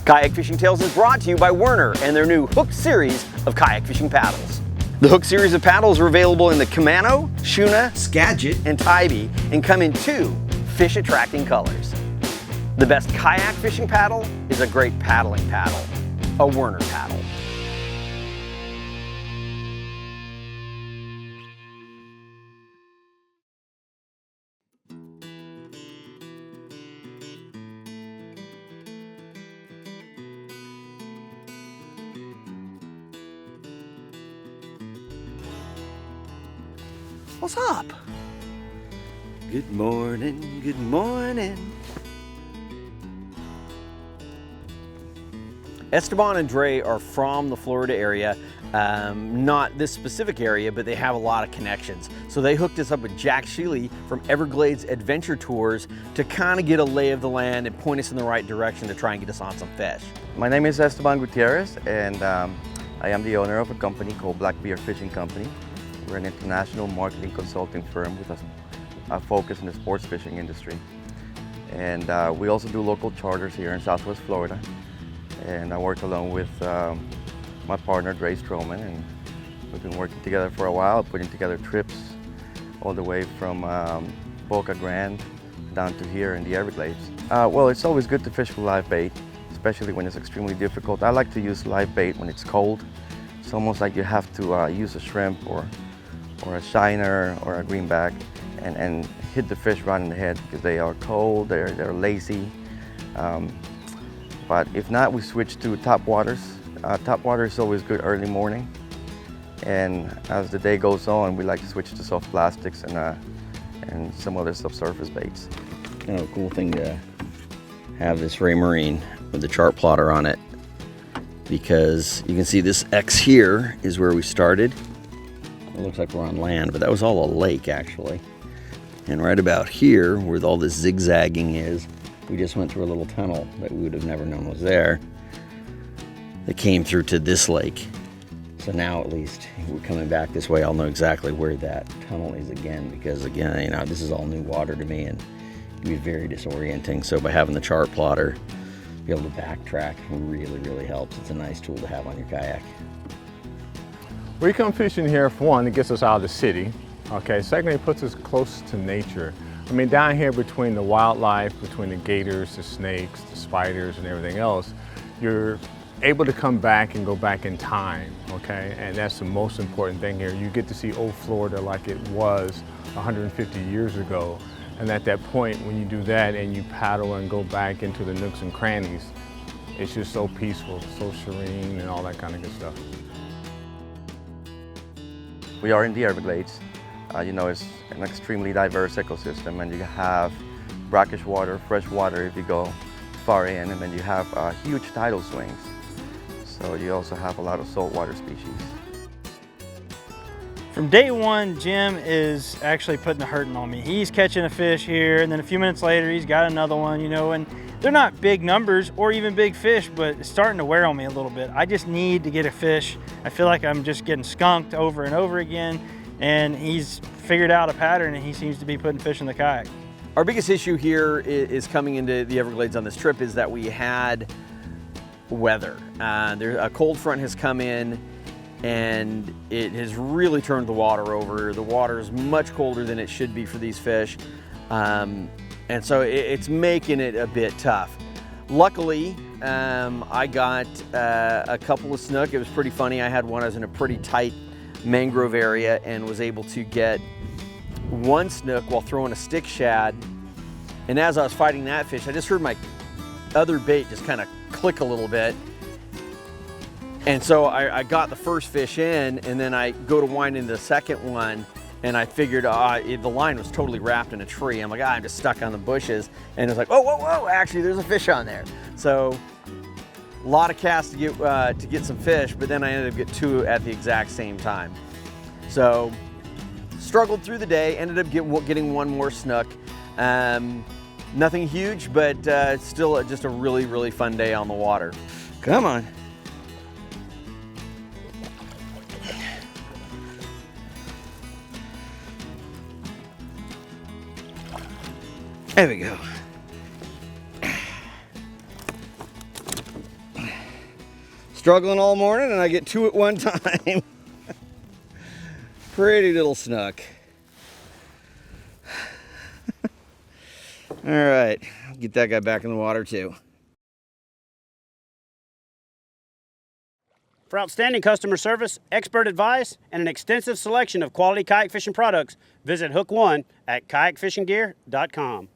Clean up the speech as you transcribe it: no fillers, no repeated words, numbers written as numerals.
Kayak Fishing Tales is brought to you by Werner and their new Hook series of kayak fishing paddles. The Hook series of paddles are available in the Kamano, Shuna, Skagit, and Tybee and come in 2 fish-attracting colors. The best kayak fishing paddle is a great paddling paddle, a Werner paddle. What's up? Good morning, good morning. Esteban and Andrei are from the Florida area, not this specific area, but they have a lot of connections. So they hooked us up with Jack Sheely from Everglades Adventure Tours to kind of get a lay of the land and point us in the right direction to try and get us on some fish. My name is Esteban Gutierrez, and I am the owner of a company called Blackbeard Fishing Company. We're an international marketing consulting firm with a focus in the sports fishing industry. And we also do local charters here in Southwest Florida. And I work along with my partner, Andrei Stroman, and we've been working together for a while, putting together trips all the way from Boca Grande down to here in the Everglades. Well, it's always good to fish with live bait, especially when it's extremely difficult. I like to use live bait when it's cold. It's almost like you have to use a shrimp or a shiner or a greenback and hit the fish right in the head because they are cold, they're lazy. But if not, we switch to top waters. Top water is always good early morning. And as the day goes on, we like to switch to soft plastics and some other subsurface baits. Kind of a cool thing to have this Ray Marine with the chart plotter on it, because you can see this X here is where we started. It looks like we're on land, but that was all a lake actually. And right about here, where all this zigzagging is, we just went through a little tunnel that we would have never known was there that came through to this lake. So now at least we're coming back this way, I'll know exactly where that tunnel is again, because again, you know, this is all new water to me and it can be very disorienting. So by having the chart plotter, be able to backtrack really, really helps. It's a nice tool to have on your kayak. We come fishing here, for one, it gets us out of the city. Okay, secondly, it puts us close to nature. I mean, down here between the wildlife, between the gators, the snakes, the spiders, and everything else, you're able to come back and go back in time, okay? And that's the most important thing here. You get to see old Florida like it was 150 years ago. And at that point, when you do that and you paddle and go back into the nooks and crannies, it's just so peaceful, so serene, and all that kind of good stuff. We are in the Everglades. You know, it's an extremely diverse ecosystem, and you have brackish water, fresh water if you go far in, and then you have huge tidal swings. So you also have a lot of saltwater species. From day one, Jim is actually putting the hurting on me. He's catching a fish here, and then a few minutes later, he's got another one, you know, and they're not big numbers or even big fish, but it's starting to wear on me a little bit. I just need to get a fish. I feel like I'm just getting skunked over and over again, and he's figured out a pattern, and he seems to be putting fish in the kayak. Our biggest issue here is coming into the Everglades on this trip is that we had weather. A cold front has come in, and it has really turned the water over. The water is much colder than it should be for these fish. And so it's making it a bit tough. Luckily, I got a couple of snook. It was pretty funny. I had one, I was in a pretty tight mangrove area and was able to get one snook while throwing a stick shad. And as I was fighting that fish, I just heard my other bait just kind of click a little bit. And so I got the first fish in, and then I go to wind into the second one, and I figured the line was totally wrapped in a tree. I'm like, I'm just stuck on the bushes. And it's like, oh, whoa, whoa, actually there's a fish on there. So a lot of casts to get some fish, but then I ended up getting 2 at the exact same time. So struggled through the day, ended up getting one more snook. Nothing huge, but still just a really, really fun day on the water. Come on. There we go. Struggling all morning and I get 2 at one time. Pretty little snook. All right, get that guy back in the water too. For outstanding customer service, expert advice, and an extensive selection of quality kayak fishing products, visit Hook One at kayakfishinggear.com.